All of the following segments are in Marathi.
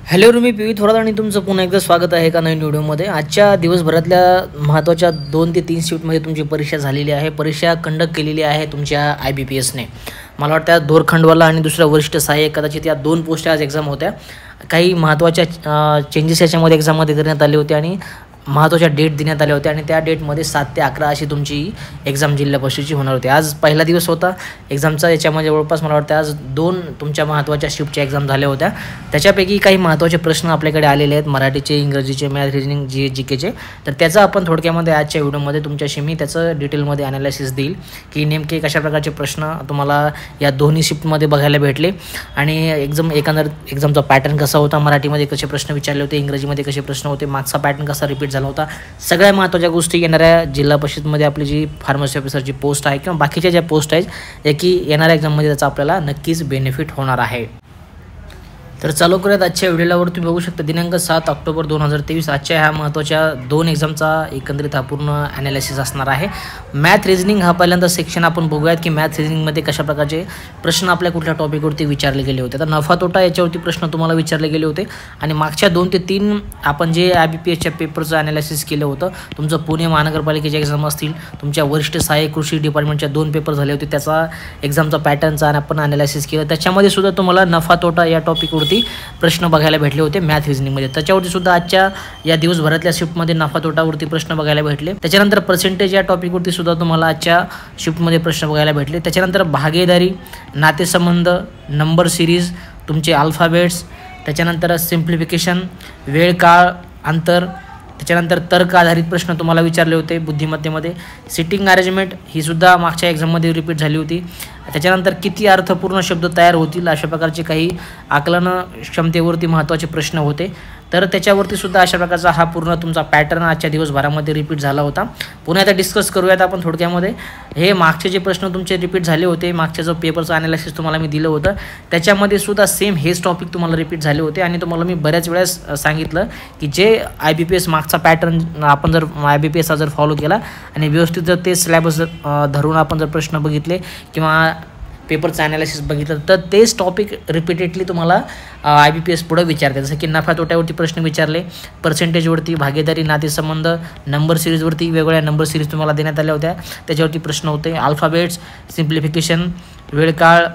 हॅलो मी पी थोरात आणि तुमचं पुन्हा एकदा स्वागत आहे एका नवीन व्हिडिओमध्ये। आजच्या दिवसभरातल्या महत्त्वाच्या 2 ते 3 शिफ्टमध्ये तुमची परीक्षा झालेली आहे। परीक्षा कंडक्ट केलेली आहे तुमच्या IBPSने। मला वाटतं दोरखंडवाला आणि दुसरा वरिष्ठ सहाय्यक कदाचित या 2 पोस्ट आज एक्झाम होत्या। काही महत्त्वाच्या चेंजेस याच्यामध्ये एक्झाममध्ये करण्यात आले होते आणि महत्त्वाच्या डेट देण्यात आल्या होत्या आणि त्या डेटमध्ये 7 ते 11 अशी तुमची एक्झाम जिल्हा परिषदेची होणार होती। आज पहिला दिवस होता एक्झामचा। याच्यामध्ये जवळपास मला वाटतं आज 2 तुमच्या महत्त्वाच्या शिफ्टच्या एक्झाम झाल्या होत्या। त्याच्यापैकी काही महत्त्वाचे प्रश्न आपल्याकडे आलेले आहेत, मराठीचे, इंग्रजीचे, मॅथ, रिजनिंग, GKचे। तर त्याचा आपण थोडक्यामध्ये आजच्या व्हिडिओमध्ये तुमच्याशी मी त्याचं डिटेलमध्ये ॲनालिसिस देईल की नेमके कशा प्रकारचे प्रश्न तुम्हाला या दोन्ही शिफ्टमध्ये बघायला भेटले आणि एकंदर एक्झामचा पॅटर्न कसा होता, मराठीमध्ये कसे प्रश्न विचारले होते, इंग्रजीमध्ये कसे प्रश्न होते, मागचा पॅटर्न कसा रिपीट झाला होता। सगळ्या महत्त्वाच्या गोष्टी येणाऱ्या जिल्हा परिषदमध्ये आपली जी फार्मसी ऑफिसरची पोस्ट आहे किंवा बाकीच्या ज्या पोस्ट आहेत की येणाऱ्या एक्झाममध्ये त्याचा आपल्याला नक्कीच बेनिफिट होणार आहे। तर चालू करूयात आजच्या व्हिडिओवर। तुम्ही बघू शकता दिनांक 7 ऑक्टोबर 2023 आजच्या ह्या महत्त्वाच्या 2 एक्झामचा एकंदरीत हा पूर्ण ॲनालिसिस असणार आहे। मॅथ रिजनिंग हा पहिल्यांदा सेक्शन आपण बघूयात की मॅथ रिजनिंगमध्ये कशा प्रकारचे प्रश्न आपल्या कुठल्या टॉपिकवरती विचारले गेले होते। तर नफा तोटा याच्यावरती प्रश्न तुम्हाला विचारले गेले होते आणि मागच्या 2 ते 3 आपण जे IBPSच्या पेपरचं ॲनालिसिस केलं होतं, तुमचं पुणे महानगरपालिकेचे एक्झाम असतील, तुमच्या वरिष्ठ सहाय्यक कृषी डिपार्टमेंटच्या 2 पेपर झाले होते, त्याचा एक्झामचा पॅटर्नचा आपण ॲनालिसिस केलं। त्याच्यामध्ये सुद्धा तुम्हाला नफा तोटा या टॉपिकवरती प्रश्न बघायला भेटले होते मॅथ रिजनिंगमध्ये। त्याच्यावरती सुद्धा आजच्या या दिवसभरातल्या शिफ्टमध्ये नफा तोटावरती प्रश्न बघायला भेटले। त्याच्यानंतर पर्सेंटेज या टॉपिकवरती सुद्धा तुम्हाला आजच्या शिफ्टमध्ये प्रश्न बघायला भेटले। त्याच्यानंतर भागीदारी, नातेसंबंध, नंबर सिरीज, तुमचे अल्फाबेट्स, त्याच्यानंतर सिम्प्लिफिकेशन, वेळ काळ अंतर, त्याच्यानंतर तर्क आधारित प्रश्न तुम्हाला विचारले होते बुद्धिमत्तेमध्ये। सिटिंग अरेंजमेंट ही सुद्धा मागच्या एक्झाममध्ये रिपीट झाली होती। त्याच्यानंतर किती अर्थपूर्ण शब्द तयार होतील अशा प्रकारचे काही आकलन क्षमतेवरती महत्त्वाचे प्रश्न होते। तर त्याच्यावरती सुद्धा अशा प्रकारचा हा पूर्ण तुमचा पॅटर्न आजच्या दिवसभरामध्ये रिपीट झाला होता। पुन्हा आता डिस्कस करूयात आपण थोडक्यामध्ये। हे मागचे जे प्रश्न तुमचे रिपीट झाले होते, मागच्या जो पेपरचं ॲनालिसिस तुम्हाला मी दिलं होतं त्याच्यामध्ये सुद्धा सेम हेच टॉपिक तुम्हाला रिपीट झाले होते आणि तुम्हाला मी बऱ्याच वेळेस सांगितलं की जे IBPS मागचा पॅटर्न आपण जर IBPS जर फॉलो केला आणि व्यवस्थित जर ते सिलेबस धरून आपण जर प्रश्न बघितले किंवा पेपरचं ॲनालिसिस बघितलं तर तेच टॉपिक रिपीटेडली तुम्हाला IBPS पुढे विचारते। जसं की नफा तोट्यावरती प्रश्न विचारले, पर्सेंटेजवरती, भागीदारी, नातेसंबंध, नंबर सिरीजवरती वेगवेगळ्या नंबर सिरीज तुम्हाला देण्यात आल्या होत्या, त्याच्यावरती प्रश्न होते। अल्फाबेट्स, सिम्प्लिफिकेशन, वेळ काळ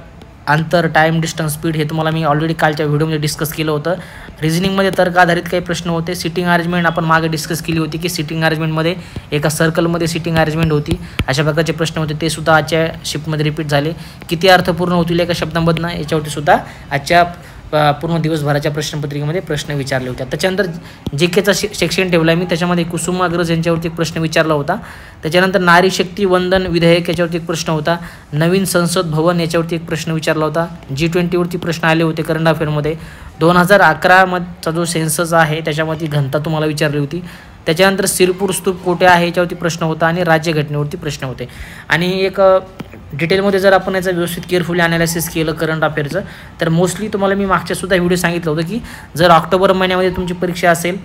अंतर, टाईम, डिस्टन्स, स्पीड हे तुम्हाला मी ऑलरेडी कालच्या व्हिडिओमध्ये डिस्कस केलं होतं। रिजनिंगमध्ये तर्क आधारित काही प्रश्न होते। सिटिंग अरेंजमेंट आपण मागे डिस्कस केली होती की सिटिंग अरेंजमेंटमध्ये एका सर्कलमध्ये सिटिंग अरेंजमेंट होती, अशा प्रकारचे प्रश्न होते, ते सुद्धा आजच्या शिफ्टमध्ये रिपीट झाले। किती अर्थपूर्ण होतील एका शब्दांमधनं याच्यावरती सुद्धा आजच्या पूर्ण दिवसभराच्या प्रश्नपत्रिकेमध्ये प्रश्न विचारले होते। त्याच्यानंतर GKचा सेक्शन ठेवला मी, त्याच्यामध्ये कुसुमाग्रज यांच्यावरती एक प्रश्न विचारला होता। त्याच्यानंतर नारी शक्ती वंदन विधेयक याच्यावरती एक प्रश्न होता। नवीन संसद भवन याच्यावरती एक प्रश्न विचारला होता। G20वरती प्रश्न आले होते करंट अफेअरमध्ये। 2011चा जो सेन्सस आहे त्याच्यामध्ये घनता तुम्हाला विचारली होती। त्याच्यानंतर सिरपूर स्तूप कोठे आहे याच्यावरती प्रश्न होता आणि राज्यघटनेवरती प्रश्न होते। आणि एक डिटेलमध्ये जर आपण याचं व्यवस्थित केअरफुली ॲनालिसिस केलं करंट अफेअरचं तर मोस्टली तुम्हाला मी मागच्या सुद्धा व्हिडिओ सांगितलं होतं की जर ऑक्टोबर महिन्यामध्ये तुमची परीक्षा असेल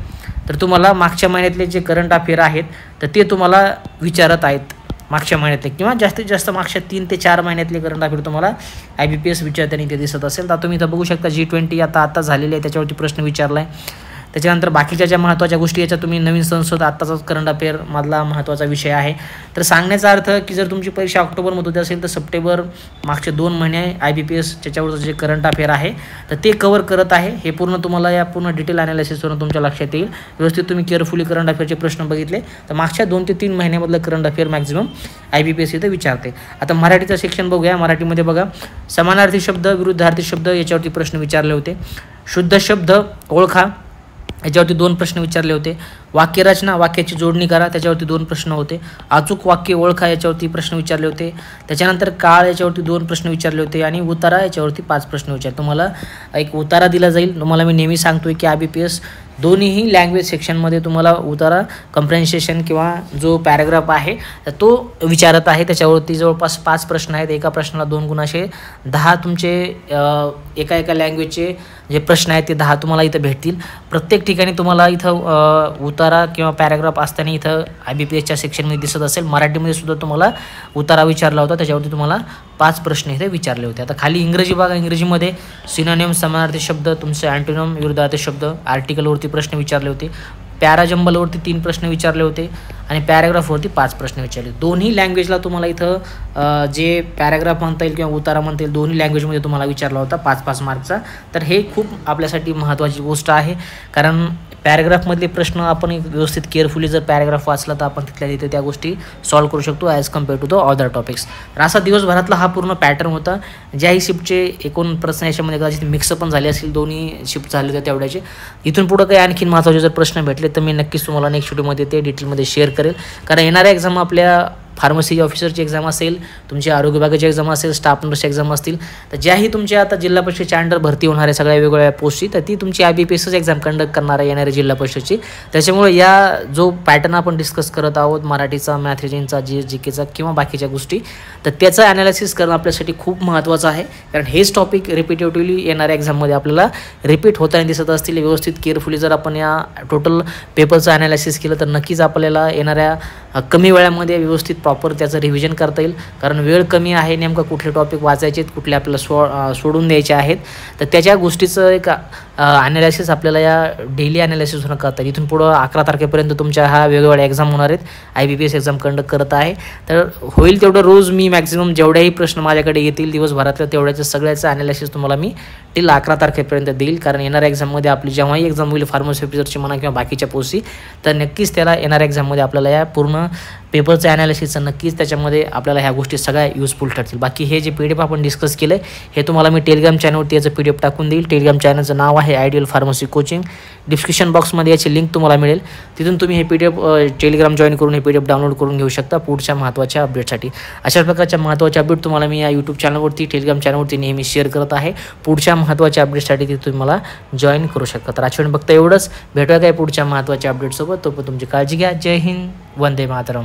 तर तुम्हाला मागच्या महिन्यातले जे करंट अफेअर आहेत तर ते तुम्हाला विचारत आहेत मागच्या महिन्यातले, किंवा जास्तीत जास्त मागच्या 3 ते 4 महिन्यातले करंट अफेअर तुम्हाला IBPS विचारताना ते दिसत असेल। तर तुम्ही इथं बघू शकता G20 आता झालेली आहे, त्याच्यावरती प्रश्न विचारला आहे। त्याच्यानंतर बाकीच्या ज्या महत्त्वाच्या गोष्टी याच्या तुम्ही नवीन संसद आत्ताचाच करंट अफेअर मधला महत्त्वाचा विषय आहे। तर सांगण्याचा अर्थ की जर तुमची परीक्षा ऑक्टोबरमध्ये होती असेल तर सप्टेंबर मागचे 2 महिने IBPS त्याच्यावरचं जे करंट अफेअर आहे तर ते कव्हर करत आहे। हे पूर्ण तुम्हाला या पूर्ण डिटेल ॲनालिसिसवरून तुमच्या लक्षात येईल। व्यवस्थित तुम्ही केअरफुली करंट अफेअरचे प्रश्न बघितले तर मागच्या 2 ते 3 महिन्यामधलं करंट अफेअर मॅक्झिमम IBPS इथं विचारते। आता मराठीचं सेक्शन बघूया। मराठीमध्ये बघा समानार्थी शब्द, विरुद्धार्थी शब्द याच्यावरती प्रश्न विचारले होते। शुद्ध शब्द ओळखा याच्यावरती 2 प्रश्न विचारले होते। वाक्यरचना, वाक्याची जोडणी करा त्याच्यावरती 2 प्रश्न होते। अचूक वाक्य ओळखा याच्यावरती प्रश्न विचारले होते। त्याच्यानंतर काळ याच्यावरती 2 प्रश्न विचारले होते आणि उतारा याच्यावरती 5 प्रश्न विचारले। तुम्हाला एक उतारा दिला जाईल। तुम्हाला मी नेहमी सांगतोय की IBPS दोन्हीही लँग्वेज सेक्शनमध्ये तुम्हाला उतारा कम्प्रेन्सेशन किंवा जो पॅराग्राफ आहे तो विचारत आहे। त्याच्यावरती जवळपास 5 प्रश्न आहेत। एका प्रश्नाला 2 गुण असे 10 तुमचे एका लँग्वेजचे जे प्रश्न आहेत ते 10 तुम्हाला इथं भेटतील। प्रत्येक ठिकाणी तुम्हाला इथं उतारा उतारा किंवा पॅराग्राफ असताना इथं IBPSच्या सेक्शनमध्ये दिसत असेल. मराठीमध्ये सुद्धा तुम्हाला उतारा विचारला होता, त्याच्यावरती तुम्हाला 5 प्रश्न इथे विचारले होते. आता खाली इंग्रजी बघा, इंग्रजीमध्ये सिनोनिम समानार्थी शब्द, तुमचे अँटोनिम विरुद्धार्थी शब्द, आर्टिकलवरती प्रश्न विचारले होते, पॅराजंबलवरती 3 प्रश्न विचारले होते आणि पॅराग्राफवरती 5 प्रश्न विचारले. दोन्ही लँग्वेजला तुम्हाला इथं जे पॅराग्राफ म्हणता येईल किंवा उतारा म्हणता येईल दोन्ही लँग्वेजमध्ये तुम्हाला विचारला होता 5-5 मार्कचा. तर हे खूप आपल्यासाठी महत्त्वाची गोष्ट आहे, कारण पॅराग्राफमधले प्रश्न आपण व्यवस्थित केअरफुली जर पॅराग्राफ वाचला तर आपण तिथल्या तिथे त्या गोष्टी सॉल्व्ह करू शकतो as compare to the other topics. तर असा दिवसभरातला हा पूर्ण पॅटर्न होता. ज्याही शिफ्टचे एकूण प्रश्न याच्यामध्ये कदाचित मिक्स पण झाले असतील, दोन्ही शिफ्ट झाले होते तेवढ्याचे. इथून पुढं काही आणखीन महत्त्वाचे जर प्रश्न भेटले तर मी नक्कीच तुम्हाला नेक्स्ट व्हिडिओमध्ये ते डिटेलमध्ये शेअर करेल. कारण येणाऱ्या एक्झाम आपल्या फार्मसी ऑफिसरची एक्झाम असेल, तुमची आरोग्य विभागाची एक्झाम असेल, स्टाफ नर्सची एक्झाम असतील, तर ज्याही तुमच्या आता जिल्हा परिषदेच्या अंडर भरती होणाऱ्या सगळ्या वेगवेगळ्या पोस्टची, तर ती तुमची IBPSच एक्झाम कंडक्ट करणार आहे येणाऱ्या जिल्हा परिषदची. त्याच्यामुळे या जो पॅटर्न आपण डिस्कस करत आहोत मराठीचा, मॅथ रिजनिंगचा, GKचा किंवा बाकीच्या गोष्टी, तर त्याचं ॲनालिसिस करणं आपल्यासाठी खूप महत्त्वाचं आहे. कारण हेच टॉपिक रिपिटेटिव्हली येणाऱ्या एक्झाममध्ये आपल्याला रिपीट होताना दिसत असतील. व्यवस्थित केअरफुली जर आपण या टोटल पेपरचं ॲनालिसिस केलं तर नक्कीच आपल्याला येणाऱ्या कमी वेळामध्ये व्यवस्थित प्रॉपर त्याचं रिव्हिजन करता येईल. कारण वेळ कमी आहे, नेमकं कुठले टॉपिक वाचायचे आहेत, कुठले आपल्याला सोडून द्यायचे आहेत, तर त्याच्या गोष्टीचं एक ॲनालिसिस आपल्याला या डेली ॲनालिसिस होणं करता येईल. इथून पुढं 11 तारखेपर्यंत तुमच्या हा वेगवेगळ्या एक्झाम होणार आहेत. IBPS एक्झाम कंडक्ट करत आहे, तर होईल तेवढं रोज मी मॅक्झिमम जेवढ्याही प्रश्न माझ्याकडे येतील दिवसभरातल्या तेवढ्याचं सगळ्याचं ॲनालिसिस तुम्हाला मी टिल 11 तारखेपर्यंत देईल. कारण येणाऱ्या एक्झाममध्ये आपली जेव्हाही एक्झाम होईल फार्मसी ऑफिसरची म्हणा किंवा बाकीच्या पोस्टची, तर नक्कीच त्याला येणाऱ्या एक्झाममध्ये आपल्याला या पूर्ण पेपरचं ॲनालिसिसचं नक्कीच त्याच्यामध्ये आपल्याला ह्या गोष्टी सगळ्या युजफुल ठरतील. बाकी हे जे PDF आपण डिस्कस केलं हे तुम्हाला मी टेलिग्राम चॅनलवरती याचं PDF टाकून देईल. टेलिग्राम चॅनलचं नाव आहे आयडियल फार्मसी कोचिंग. डिस्क्रिप्शन बॉक्समध्ये याची लिंक तुम्हाला मिळेल, तिथून तुम्ही हे PDF टेलिग्राम जॉईन करून हे PDF डाउनलोड करून घेऊ शकता पुढच्या महत्त्वाच्या अपडेटसाठी. अशा प्रकारच्या महत्त्वाच्या अपडेट तुम्हाला मी या यूट्यूब चॅनलवरती, टेलिग्राम चॅनलवरती नेहमी शेअर करत आहे. पुढच्या महत्त्वाच्या अपडेटसाठी ते तुम्ही मला जॉईन करू शकता. तर आजपर्यंत फक्त एवढंच. भेटूया काय पुढच्या महत्त्वाच्या अपडेटसोबत. तोपर्यंत तुमची काळजी घ्या. जय हिंद, वंदे मातरम.